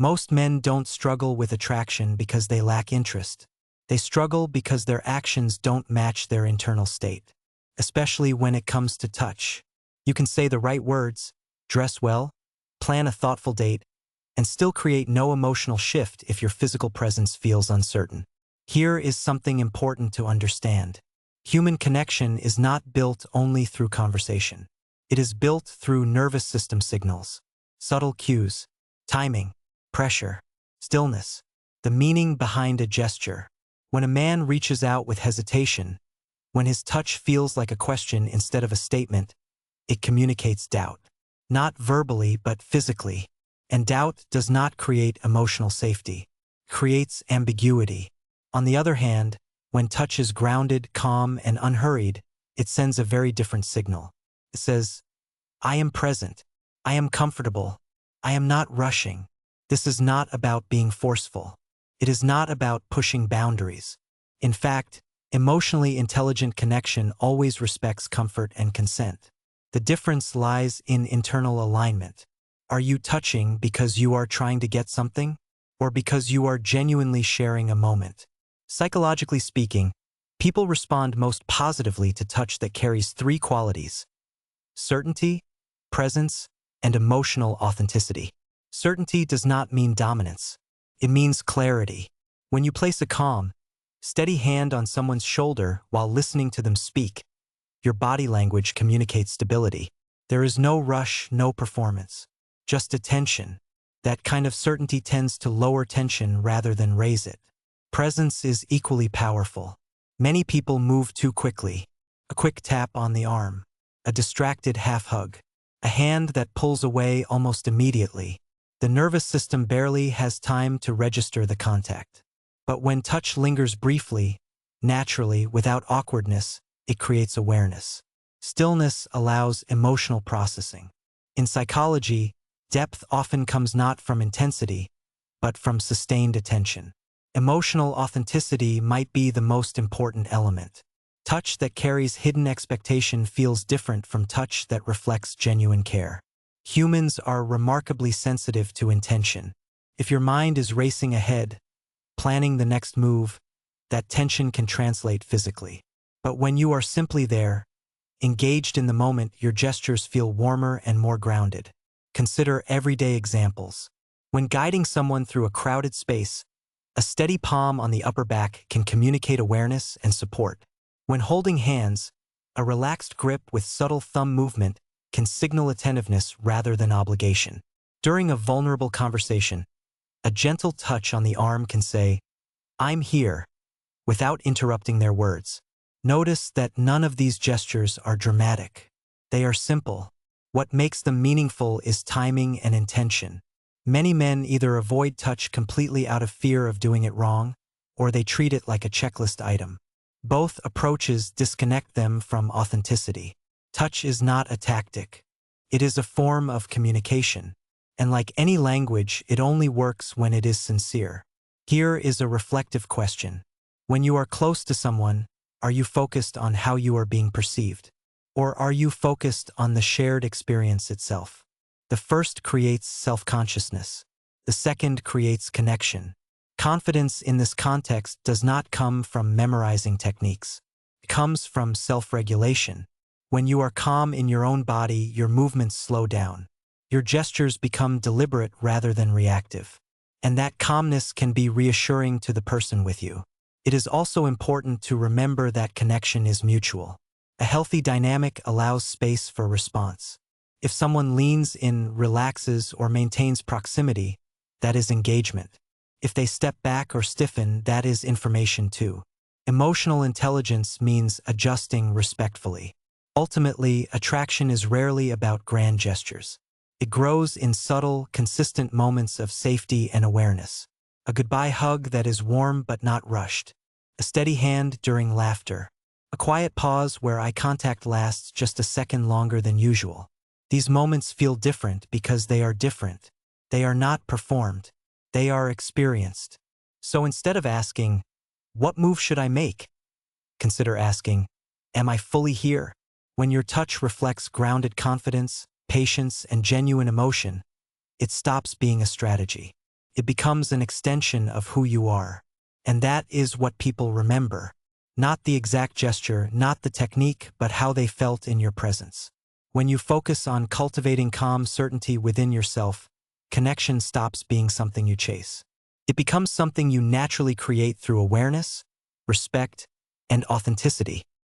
Most men don't struggle with attraction because they lack interest. They struggle because their actions don't match their internal state, especially when it comes to touch. You can say the right words, dress well, plan a thoughtful date, and still create no emotional shift if your physical presence feels uncertain. Here is something important to understand. Human connection is not built only through conversation. It is built through nervous system signals, subtle cues, timing, pressure, stillness, the meaning behind a gesture. When a man reaches out with hesitation, when his touch feels like a question instead of a statement, it communicates doubt. Not verbally, but physically. And doubt does not create emotional safety. It creates ambiguity. On the other hand, when touch is grounded, calm, and unhurried, it sends a very different signal. It says, I am present. I am comfortable. I am not rushing. This is not about being forceful. It is not about pushing boundaries. In fact, emotionally intelligent connection always respects comfort and consent. The difference lies in internal alignment. Are you touching because you are trying to get something, or because you are genuinely sharing a moment? Psychologically speaking, people respond most positively to touch that carries three qualities: certainty, presence, and emotional authenticity. Certainty does not mean dominance. It means clarity. When you place a calm, steady hand on someone's shoulder while listening to them speak, your body language communicates stability. There is no rush, no performance, just attention. That kind of certainty tends to lower tension rather than raise it. Presence is equally powerful. Many people move too quickly. A quick tap on the arm, a distracted half hug, a hand that pulls away almost immediately. The nervous system barely has time to register the contact. But when touch lingers briefly, naturally, without awkwardness, it creates awareness. Stillness allows emotional processing. In psychology, depth often comes not from intensity, but from sustained attention. Emotional authenticity might be the most important element. Touch that carries hidden expectation feels different from touch that reflects genuine care. Humans are remarkably sensitive to intention. If your mind is racing ahead, planning the next move, that tension can translate physically. But when you are simply there, engaged in the moment, your gestures feel warmer and more grounded. Consider everyday examples. When guiding someone through a crowded space, a steady palm on the upper back can communicate awareness and support. When holding hands, a relaxed grip with subtle thumb movement can signal attentiveness rather than obligation. During a vulnerable conversation, a gentle touch on the arm can say, "I'm here," without interrupting their words. Notice that none of these gestures are dramatic. They are simple. What makes them meaningful is timing and intention. Many men either avoid touch completely out of fear of doing it wrong, or they treat it like a checklist item. Both approaches disconnect them from authenticity. Touch is not a tactic. It is a form of communication. And like any language, it only works when it is sincere. Here is a reflective question. When you are close to someone, are you focused on how you are being perceived? Or are you focused on the shared experience itself? The first creates self-consciousness. The second creates connection. Confidence in this context does not come from memorizing techniques. It comes from self-regulation. When you are calm in your own body, your movements slow down. Your gestures become deliberate rather than reactive. And that calmness can be reassuring to the person with you. It is also important to remember that connection is mutual. A healthy dynamic allows space for response. If someone leans in, relaxes, or maintains proximity, that is engagement. If they step back or stiffen, that is information too. Emotional intelligence means adjusting respectfully. Ultimately, attraction is rarely about grand gestures. It grows in subtle, consistent moments of safety and awareness. A goodbye hug that is warm but not rushed. A steady hand during laughter. A quiet pause where eye contact lasts just a second longer than usual. These moments feel different because they are different. They are not performed. They are experienced. So instead of asking, "What move should I make?" consider asking, "Am I fully here?" When your touch reflects grounded confidence, patience, and genuine emotion, it stops being a strategy. It becomes an extension of who you are. And that is what people remember. Not the exact gesture, not the technique, but how they felt in your presence. When you focus on cultivating calm certainty within yourself, connection stops being something you chase. It becomes something you naturally create through awareness, respect, and authenticity.